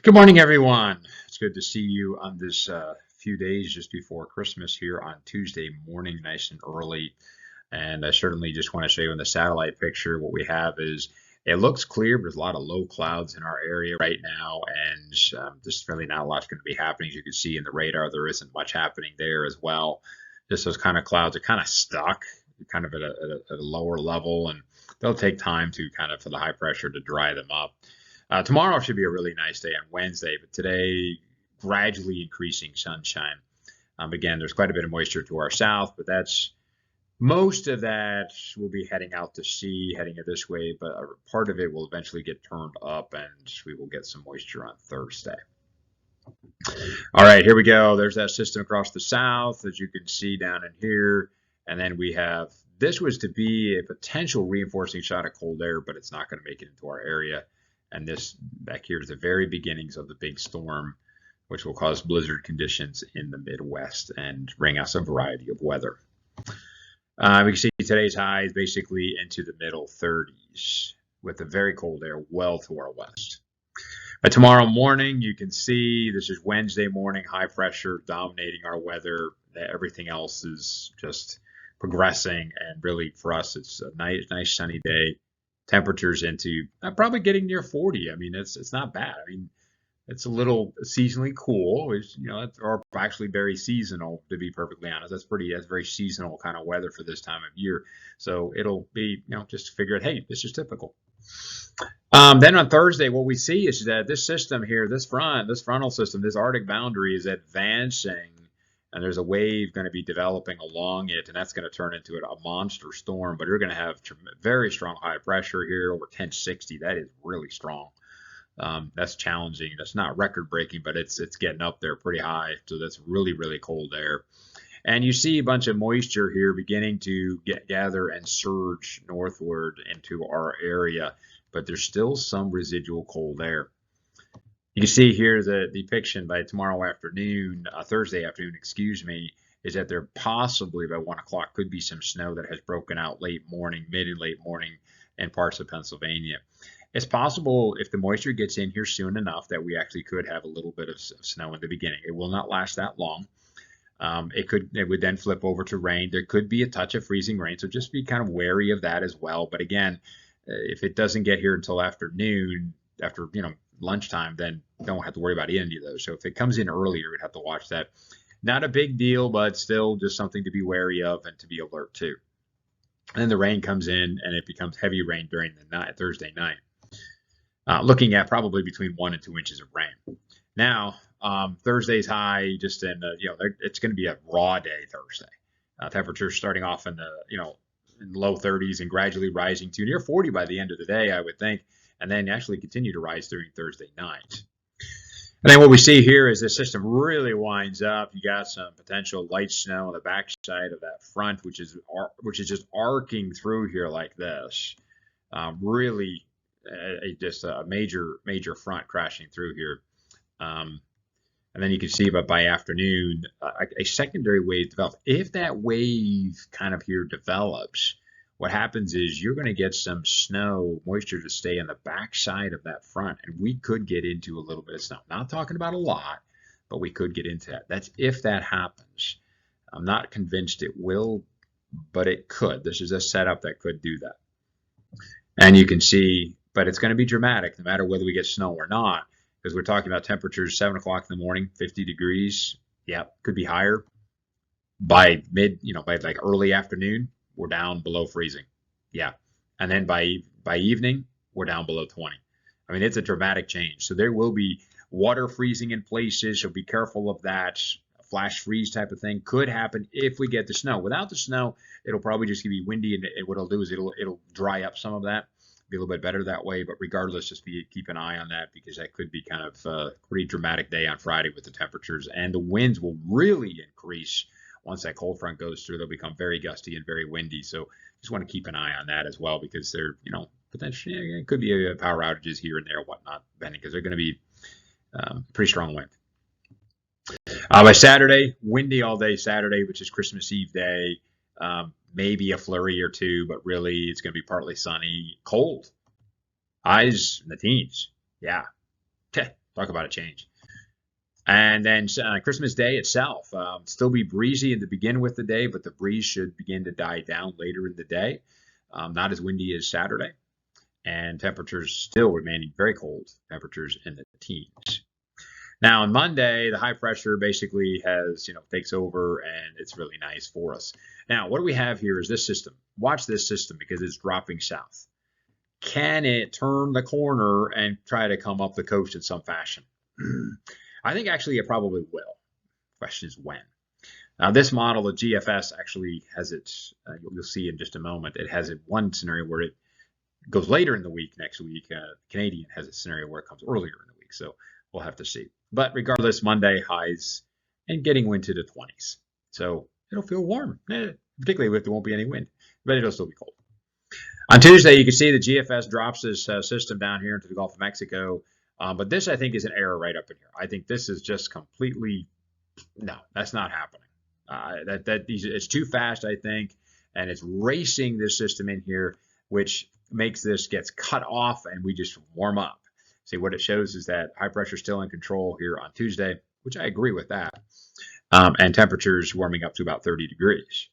Good morning, everyone. It's good to see you on this few days just before Christmas here on Tuesday morning, nice and early. And I certainly just want to show you in the satellite picture what we have is it looks clear, but there's a lot of low clouds in our area right now, and just really not a lot's going to be happening. As you can see in the radar, there isn't much happening there as well. Just those kind of clouds are kind of stuck, kind of at a lower level, and they'll take time to kind of for the high pressure to dry them up. Tomorrow should be a really nice day on Wednesday, but today gradually increasing sunshine. Again, there's quite a bit of moisture to our south, but that's most of that will be heading out to sea, heading it this way, but part of it will eventually get turned up and we will get some moisture on Thursday. All right, here we go. There's that system across the south, as you can see down in here. And then we have, this was to be a potential reinforcing shot of cold air, but it's not going to make it into our area. And this back here is the very beginnings of the big storm, which will cause blizzard conditions in the Midwest and bring us a variety of weather. We can see today's high is basically into the middle 30s with the very cold air well to our west. But tomorrow morning, you can see this is Wednesday morning, high pressure dominating our weather. Everything else is just progressing. And really for us, it's a nice sunny day. Temperatures into probably getting near 40. I mean, it's not bad. I mean, it's a little seasonally cool, which, or actually very seasonal, to be perfectly honest. That's very seasonal kind of weather for this time of year. So it'll be, just figure it, hey, this is typical. Then on Thursday, what we see is that this system here, this frontal system, this Arctic boundary is advancing, and there's a wave going to be developing along it, and that's going to turn into a monster storm. But you're going to have very strong high pressure here over 1060. That is really strong. That's challenging. That's not record breaking, but it's getting up there pretty high. So that's really, really cold air. And you see a bunch of moisture here beginning to gather and surge northward into our area, but there's still some residual cold air. You can see here the depiction by tomorrow afternoon, Thursday afternoon, excuse me, is that there possibly by 1 o'clock could be some snow that has broken out late morning, mid and late morning in parts of Pennsylvania. It's possible if the moisture gets in here soon enough that we actually could have a little bit of snow in the beginning. It will not last that long. It would then flip over to rain. There could be a touch of freezing rain, so just be kind of wary of that as well. But again, if it doesn't get here until afternoon, after lunchtime, then don't have to worry about any of those. So if it comes in earlier, we'd have to watch that. Not a big deal, but still just something to be wary of and to be alert to. And then the rain comes in and it becomes heavy rain during the night, Thursday night. Looking at probably between 1 and 2 inches of rain. Now, Thursday's high, just in it's going to be a raw day Thursday. Temperatures starting off in the in low 30s and gradually rising to near 40 by the end of the day, I would think, and then actually continue to rise during Thursday night. And then what we see here is the system really winds up. You got some potential light snow on the backside of that front, which is just arcing through here like this. Really, just a major front crashing through here. And then you can see, but by afternoon, a secondary wave develops. If that wave kind of here develops, what happens is you're going to get some snow moisture to stay on the backside of that front, and we could get into a little bit of snow. Not talking about a lot, but we could get into that. That's if that happens. I'm not convinced it will, but it could. This is a setup that could do that. And you can see, but it's going to be dramatic no matter whether we get snow or not, because we're talking about temperatures 7 o'clock in the morning, 50 degrees. Yeah, could be higher. By by like early afternoon, we're down below freezing. Yeah. And then by evening, we're down below 20. I mean, it's a dramatic change. So there will be water freezing in places, so be careful of that. Flash freeze type of thing could happen if we get the snow. Without the snow, it'll probably just be windy, and what it'll do is it'll dry up some of that. Be a little bit better that way, but regardless, just keep an eye on that, because that could be kind of a pretty dramatic day on Friday with the temperatures, and the winds will really increase once that cold front goes through. They'll become very gusty and very windy, so just want to keep an eye on that as well, because they're potentially it could be power outages here and there, whatnot, depending, because they're going to be pretty strong wind. By Saturday, windy all day Saturday, which is Christmas Eve day. Maybe a flurry or two, but really it's going to be partly sunny, cold. Highs in the teens. Yeah. Talk about a change. And then Christmas Day itself, still be breezy to begin with the day, but the breeze should begin to die down later in the day. Not as windy as Saturday, and temperatures still remaining very cold, temperatures in the teens. Now on Monday, the high pressure basically takes over, and it's really nice for us. Now, what do we have here is this system. Watch this system because it's dropping south. Can it turn the corner and try to come up the coast in some fashion? I think actually it probably will. Question is when. Now this model, the GFS, actually has it, you'll see in just a moment, it has it one scenario where it goes later in the week next week. Canadian has a scenario where it comes earlier in the week, so we'll have to see. But regardless, Monday highs and getting into the 20s. So it'll feel warm, particularly if there won't be any wind, but it'll still be cold. On Tuesday, you can see the GFS drops this system down here into the Gulf of Mexico. But this, I think, is an error right up in here. I think this is just completely, no, that's not happening. It's too fast, I think, and it's racing this system in here, which makes this gets cut off, and we just warm up. See, what it shows is that high pressure is still in control here on Tuesday, which I agree with that, and temperatures warming up to about 30 degrees.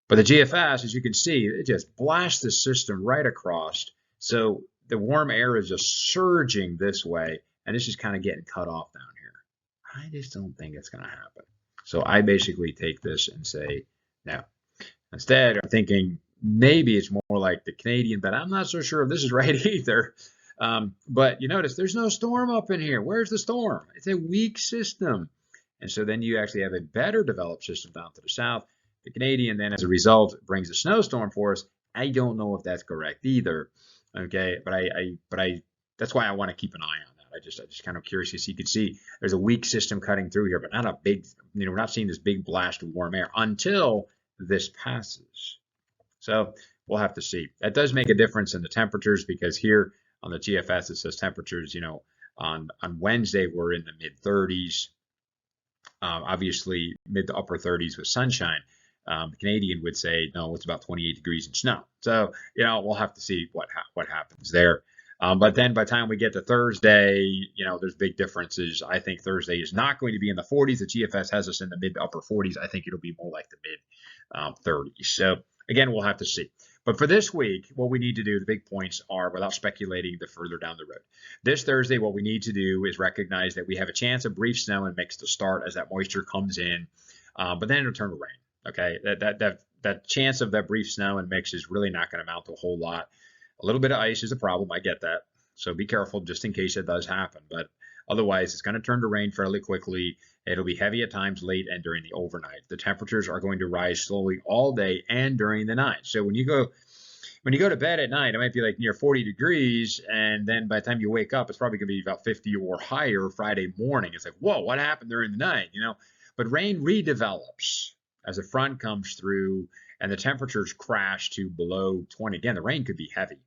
But the GFS, as you can see, it just blasts the system right across. So the warm air is just surging this way, and it's just kind of getting cut off down here. I just don't think it's going to happen. So I basically take this and say no. Instead, I'm thinking maybe it's more like the Canadian, but I'm not so sure if this is right either. But you notice there's no storm up in here. Where's the storm? It's a weak system. And so then you actually have a better developed system down to the south. The Canadian then, as a result, brings a snowstorm for us. I don't know if that's correct either. Okay, but I that's why I want to keep an eye on that. I just kind of curious because you can see there's a weak system cutting through here, but not a big, we're not seeing this big blast of warm air until this passes. So we'll have to see. That does make a difference in the temperatures because here on the GFS it says temperatures, on Wednesday we're in the mid 30s. Obviously mid to upper 30s with sunshine. The Canadian would say, no, it's about 28 degrees and snow. So, we'll have to see what happens there. But then by the time we get to Thursday, there's big differences. I think Thursday is not going to be in the 40s. The GFS has us in the mid to upper 40s. I think it'll be more like the mid 30s. So again, we'll have to see. But for this week, what we need to do, the big points are, without speculating the further down the road. This Thursday, what we need to do is recognize that we have a chance of brief snow and mix to start as that moisture comes in. But then it'll turn to rain. Okay, that chance of that brief snow and mix is really not going to amount to a whole lot. A little bit of ice is a problem. I get that. So be careful just in case it does happen. But otherwise, it's going to turn to rain fairly quickly. It'll be heavy at times late and during the overnight. The temperatures are going to rise slowly all day and during the night. So when you go to bed at night, it might be like near 40 degrees. And then by the time you wake up, it's probably going to be about 50 or higher Friday morning. It's like, whoa, what happened during the night? But rain redevelops as a front comes through and the temperatures crash to below 20. Again, the rain could be heavy.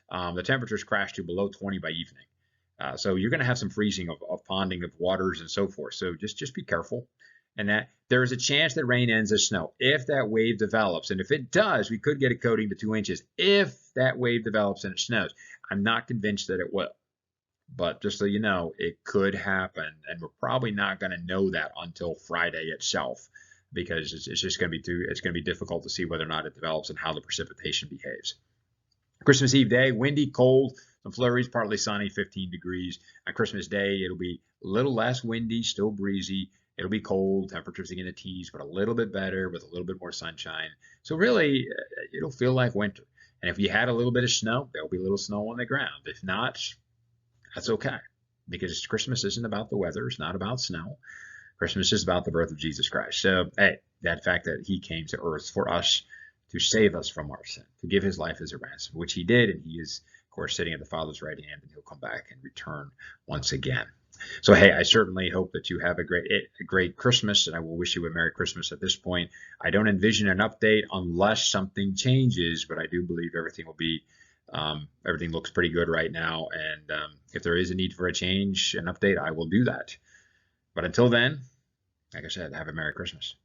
The temperatures crash to below 20 by evening. So you're going to have some freezing of ponding of waters and so forth. So just be careful. And that there is a chance that rain ends as snow if that wave develops. And if it does, we could get a coating to 2 inches if that wave develops and it snows. I'm not convinced that it will. But just so you know, it could happen. And we're probably not going to know that until Friday itself, because it's just going to be difficult to see whether or not it develops and how the precipitation behaves. Christmas Eve day, windy, cold, some flurries, partly sunny, 15 degrees. On Christmas Day, it'll be a little less windy, still breezy. It'll be cold, temperatures again in the teens, but a little bit better with a little bit more sunshine. So really, it'll feel like winter. And if you had a little bit of snow, there'll be a little snow on the ground. If not, that's okay, because Christmas isn't about the weather. It's not about snow. Christmas is about the birth of Jesus Christ. So, hey, that fact that he came to earth for us to save us from our sin, to give his life as a ransom, which he did, and he is, of course, sitting at the Father's right hand, and he'll come back and return once again. So, hey, I certainly hope that you have a great Christmas, and I will wish you a Merry Christmas at this point. I don't envision an update unless something changes, but I do believe everything will be, everything looks pretty good right now, and if there is a need for a change, an update, I will do that. But until then, like I said, have a Merry Christmas.